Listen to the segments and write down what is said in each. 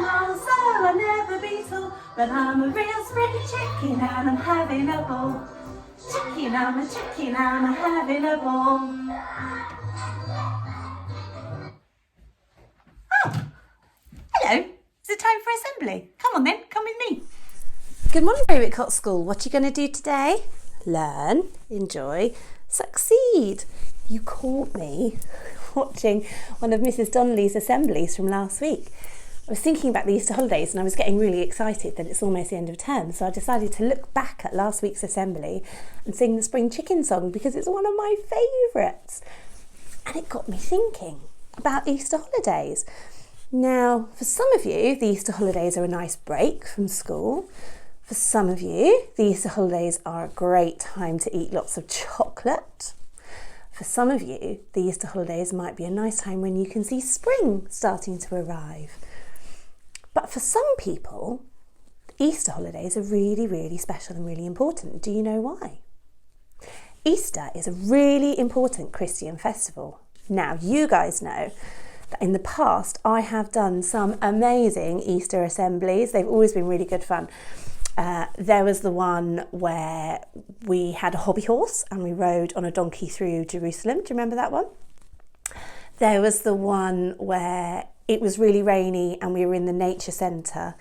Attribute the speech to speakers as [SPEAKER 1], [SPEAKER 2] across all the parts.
[SPEAKER 1] normal, so I'll never be tall. But I'm a real spring chicken and I'm having a ball. Chicken, I'm a chicken and I'm having a ball. Oh, hello. Is it time for assembly? Come on then, come with me. Good morning, Favourite Cot School. What are you going to do today? Learn, enjoy, succeed. You caught me watching one of Mrs. Donnelly's assemblies from last week. I was thinking about the Easter holidays and I was getting really excited that it's almost the end of term, so I decided to look back at last week's assembly and sing the Spring Chicken song because it's one of my favourites. And it got me thinking about Easter holidays. Now, for some of you, the Easter holidays are a nice break from school. For some of you, the Easter holidays are a great time to eat lots of chocolate. For some of you, the Easter holidays might be a nice time when you can see spring starting to arrive. But for some people, Easter holidays are really, really special and really important. Do you know why? Easter is a really important Christian festival. Now, you guys know that in the past, I have done some amazing Easter assemblies. They've always been really good fun. There was the one where we had a hobby horse and we rode on a donkey through Jerusalem. Do you remember that one? There was the one where it was really rainy and we were in the nature centre.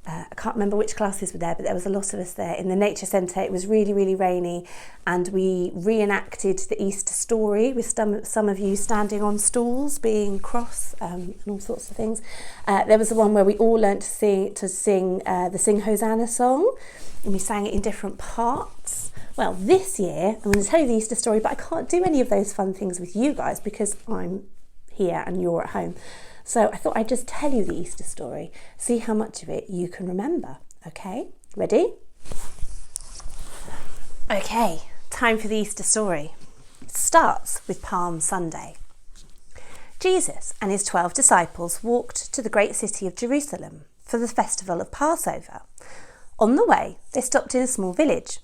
[SPEAKER 1] I can't remember which classes were there, but there was a lot of us there in the nature centre. It was really, really rainy and we reenacted the Easter story with some of you standing on stools being cross and all sorts of things. There was the one where we all learnt to sing the Sing Hosanna song, and we sang it in different parts. Well, this year I'm going to tell you the Easter story, but I can't do any of those fun things with you guys because I'm here and you're at home. So I thought I'd just tell you the Easter story, see how much of it you can remember. Okay, ready? Okay, time for the Easter story. It starts with Palm Sunday. Jesus and his 12 disciples walked to the great city of Jerusalem for the festival of Passover. On the way, they stopped in a small village.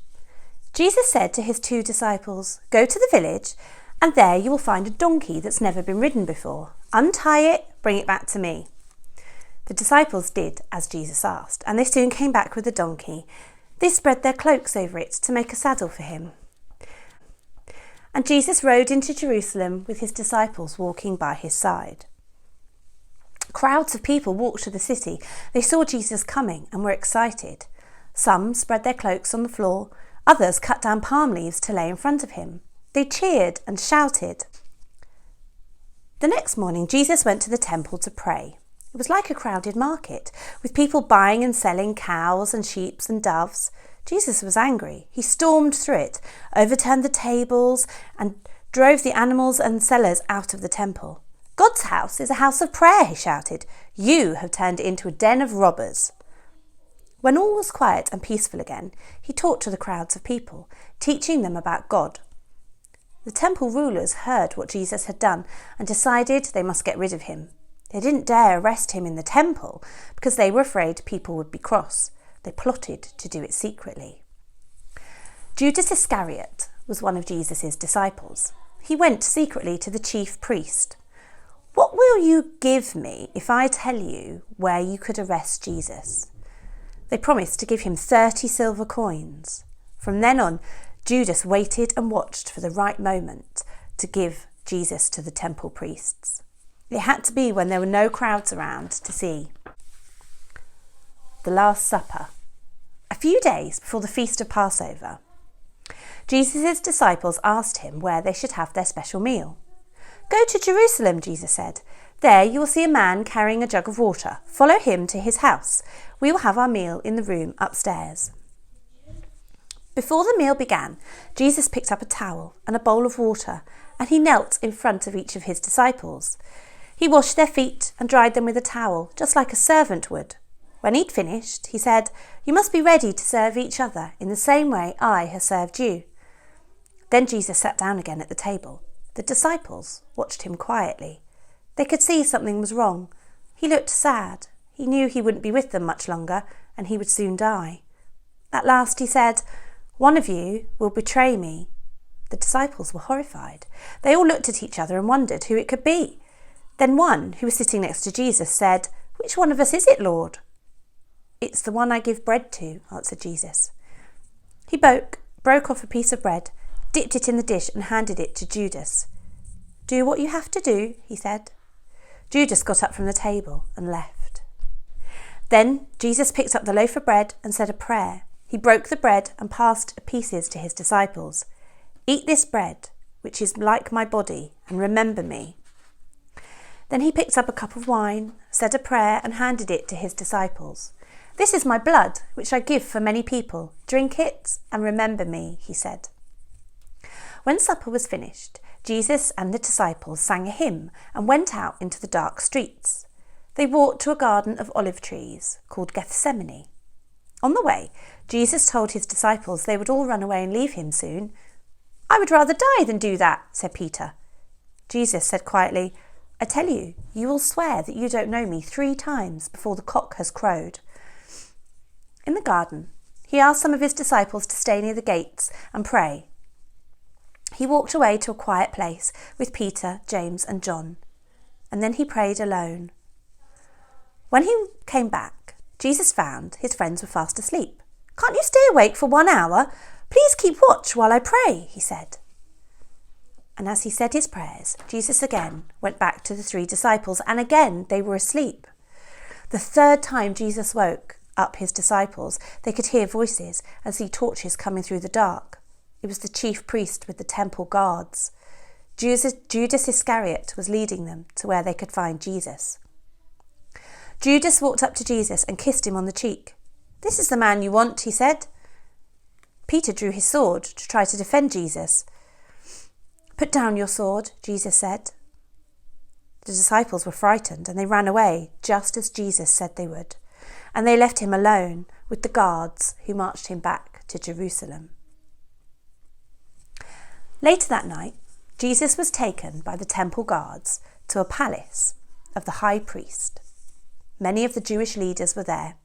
[SPEAKER 1] Jesus said to his 2 disciples, "Go to the village, and there you will find a donkey that's never been ridden before. Untie it, bring it back to me." The disciples did as Jesus asked, and they soon came back with the donkey. They spread their cloaks over it to make a saddle for him. And Jesus rode into Jerusalem with his disciples walking by his side. Crowds of people walked to the city. They saw Jesus coming and were excited. Some spread their cloaks on the floor, others cut down palm leaves to lay in front of him. They cheered and shouted. The next morning, Jesus went to the temple to pray. It was like a crowded market, with people buying and selling cows and sheep and doves. Jesus was angry. He stormed through it, overturned the tables, and drove the animals and sellers out of the temple. "God's house is a house of prayer," he shouted. "You have turned it into a den of robbers." When all was quiet and peaceful again, he talked to the crowds of people, teaching them about God. The temple rulers heard what Jesus had done and decided they must get rid of him. They didn't dare arrest him in the temple because they were afraid people would be cross. They plotted to do it secretly. Judas Iscariot was one of Jesus' disciples. He went secretly to the chief priest. "What will you give me if I tell you where you could arrest Jesus?" They promised to give him 30 silver coins. From then on, Judas waited and watched for the right moment to give Jesus to the temple priests. It had to be when there were no crowds around to see. The Last Supper. A few days before the feast of Passover, Jesus' disciples asked him where they should have their special meal. "Go to Jerusalem," Jesus said. "There you will see a man carrying a jug of water. Follow him to his house. We will have our meal in the room upstairs." Before the meal began, Jesus picked up a towel and a bowl of water, and he knelt in front of each of his disciples. He washed their feet and dried them with a towel, just like a servant would. When he'd finished, he said, "You must be ready to serve each other in the same way I have served you." Then Jesus sat down again at the table. The disciples watched him quietly. They could see something was wrong. He looked sad. He knew he wouldn't be with them much longer, and he would soon die. At last he said, "One of you will betray me." The disciples were horrified. They all looked at each other and wondered who it could be. Then one, who was sitting next to Jesus, said, "Which one of us is it, Lord?" "It's the one I give bread to," answered Jesus. He broke off a piece of bread, dipped it in the dish and handed it to Judas. "Do what you have to do," he said. Judas got up from the table and left. Then Jesus picked up the loaf of bread and said a prayer. He broke the bread and passed pieces to his disciples. "Eat this bread, which is like my body, and remember me." Then he picked up a cup of wine, said a prayer and handed it to his disciples. "This is my blood, which I give for many people. Drink it and remember me," he said. When supper was finished, Jesus and the disciples sang a hymn and went out into the dark streets. They walked to a garden of olive trees called Gethsemane. On the way, Jesus told his disciples they would all run away and leave him soon. "I would rather die than do that," said Peter. Jesus said quietly, "I tell you, you will swear that you don't know me 3 times before the cock has crowed." In the garden, he asked some of his disciples to stay near the gates and pray. He walked away to a quiet place with Peter, James and John, and then he prayed alone. When he came back, Jesus found his friends were fast asleep. "Can't you stay awake for 1 hour? Please keep watch while I pray," he said. And as he said his prayers, Jesus again went back to the 3 disciples, and again they were asleep. The 3rd time Jesus woke up his disciples, they could hear voices and see torches coming through the dark. It was the chief priest with the temple guards. Judas Iscariot was leading them to where they could find Jesus. Judas walked up to Jesus and kissed him on the cheek. "This is the man you want," he said. Peter drew his sword to try to defend Jesus. "Put down your sword," Jesus said. The disciples were frightened and they ran away, just as Jesus said they would. And they left him alone with the guards who marched him back to Jerusalem. Later that night, Jesus was taken by the temple guards to a palace of the high priest. Many of the Jewish leaders were there.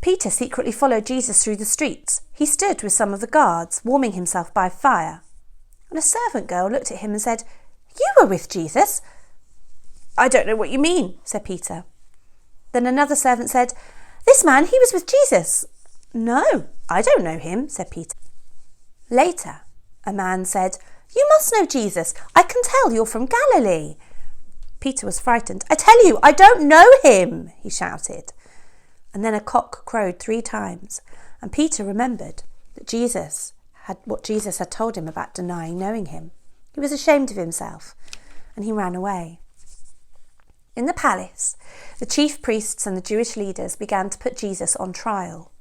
[SPEAKER 1] Peter secretly followed Jesus through the streets. He stood with some of the guards, warming himself by fire. And a servant girl looked at him and said, "You were with Jesus?" "I don't know what you mean," said Peter. Then another servant said, "This man, he was with Jesus." "No, I don't know him," said Peter. Later, a man said, "You must know Jesus. I can tell you're from Galilee." Peter was frightened. "I tell you, I don't know him," he shouted. And then a cock crowed 3 times, and Peter remembered that what Jesus had told him about denying knowing him. He was ashamed of himself, and he ran away. In the palace, the chief priests and the Jewish leaders began to put Jesus on trial.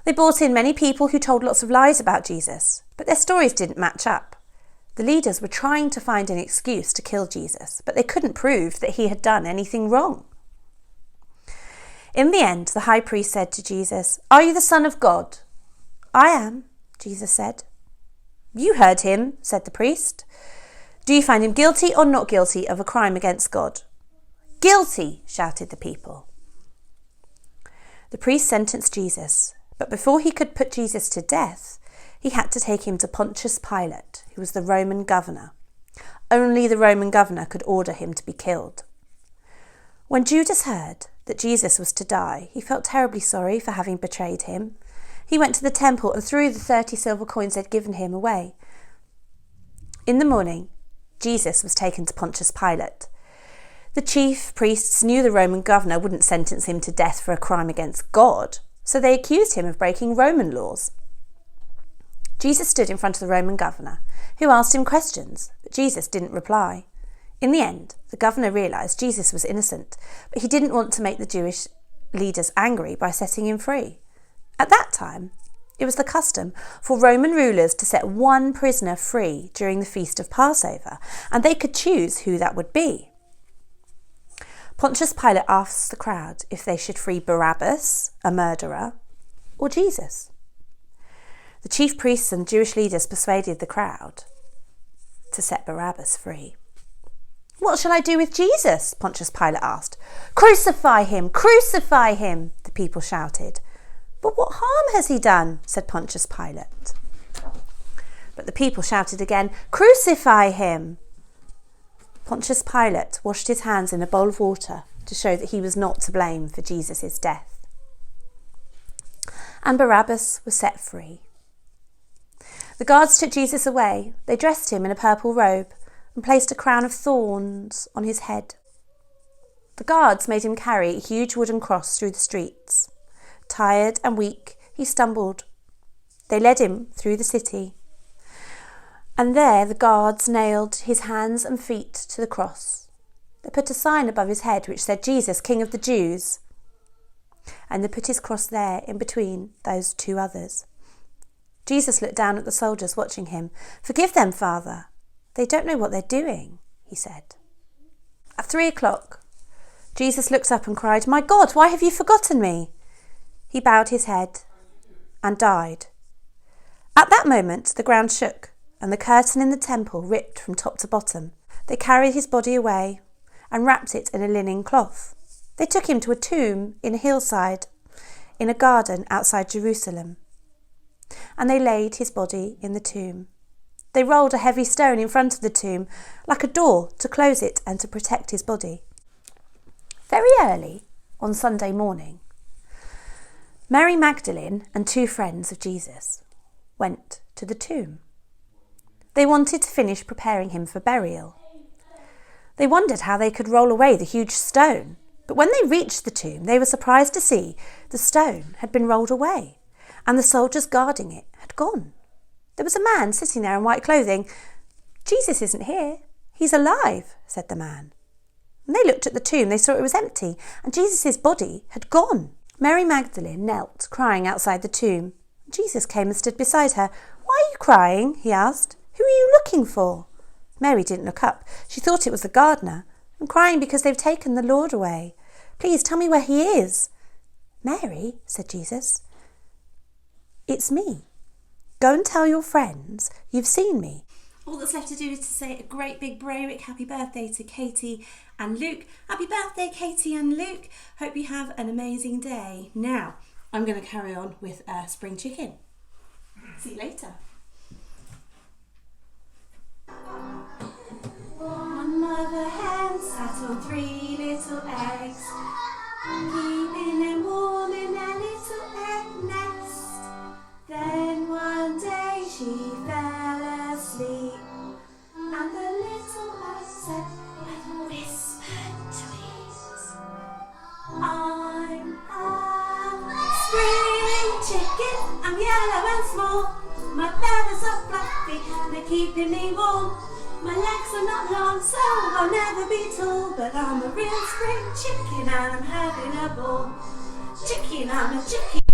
[SPEAKER 1] They brought in many people who told lots of lies about Jesus, but their stories didn't match up. The leaders were trying to find an excuse to kill Jesus, but they couldn't prove that he had done anything wrong. In the end, the high priest said to Jesus, "Are you the Son of God?" "I am," Jesus said. "You heard him," said the priest. "Do you find him guilty or not guilty of a crime against God?" "Guilty," shouted the people. The priest sentenced Jesus, but before he could put Jesus to death, he had to take him to Pontius Pilate, who was the Roman governor. Only the Roman governor could order him to be killed. When Judas heard that Jesus was to die, he felt terribly sorry for having betrayed him. He went to the temple and threw the 30 silver coins they'd given him away. In the morning, Jesus was taken to Pontius Pilate. The chief priests knew the Roman governor wouldn't sentence him to death for a crime against God, so they accused him of breaking Roman laws. Jesus stood in front of the Roman governor, who asked him questions, but Jesus didn't reply. In the end, the governor realised Jesus was innocent, but he didn't want to make the Jewish leaders angry by setting him free. At that time, it was the custom for Roman rulers to set one prisoner free during the feast of Passover, and they could choose who that would be. Pontius Pilate asked the crowd if they should free Barabbas, a murderer, or Jesus. The chief priests and Jewish leaders persuaded the crowd to set Barabbas free. "What shall I do with Jesus?" Pontius Pilate asked. "Crucify him! Crucify him!" the people shouted. "But what harm has he done?" said Pontius Pilate. But the people shouted again, "Crucify him!" Pontius Pilate washed his hands in a bowl of water to show that he was not to blame for Jesus' death. And Barabbas was set free. The guards took Jesus away. They dressed him in a purple robe and placed a crown of thorns on his head. The guards made him carry a huge wooden cross through the streets. Tired and weak, he stumbled. They led him through the city. And there the guards nailed his hands and feet to the cross. They put a sign above his head which said, "Jesus, King of the Jews." And they put his cross there in between those two others. Jesus looked down at the soldiers watching him. "Forgive them, Father. They don't know what they're doing," he said. At 3:00, Jesus looked up and cried, "My God, why have you forgotten me?" He bowed his head and died. At that moment, the ground shook and the curtain in the temple ripped from top to bottom. They carried his body away and wrapped it in a linen cloth. They took him to a tomb in a hillside in a garden outside Jerusalem. And they laid his body in the tomb. They rolled a heavy stone in front of the tomb, like a door, to close it and to protect his body. Very early on Sunday morning, Mary Magdalene and 2 friends of Jesus went to the tomb. They wanted to finish preparing him for burial. They wondered how they could roll away the huge stone, but when they reached the tomb, they were surprised to see the stone had been rolled away and the soldiers guarding it had gone. There was a man sitting there in white clothing. "Jesus isn't here. He's alive," said the man. When they looked at the tomb, they saw it was empty and Jesus' body had gone. Mary Magdalene knelt, crying outside the tomb. Jesus came and stood beside her. "Why are you crying?" he asked. "Who are you looking for?" Mary didn't look up. She thought it was the gardener. "I'm crying because they've taken the Lord away. Please tell me where he is." "Mary," said Jesus, "it's me. Go and tell your friends you've seen me." All that's left to do is to say a great big Berwick happy birthday to Katie and Luke. Happy birthday, Katie and Luke. Hope you have an amazing day. Now, I'm going to carry on with spring chicken. See you later. One mother hen sat on 3 little eggs, keeping them warm in their little egg nest. Then one day she fell asleep, and the little egg said with whispered tweets, "I'm a spring chicken, I'm yellow and small. My feathers are fluffy, they're keeping me warm. My legs are not long, so I'll never be tall. But I'm a real spring chicken and I'm having a ball. Chicken, I'm a chicken."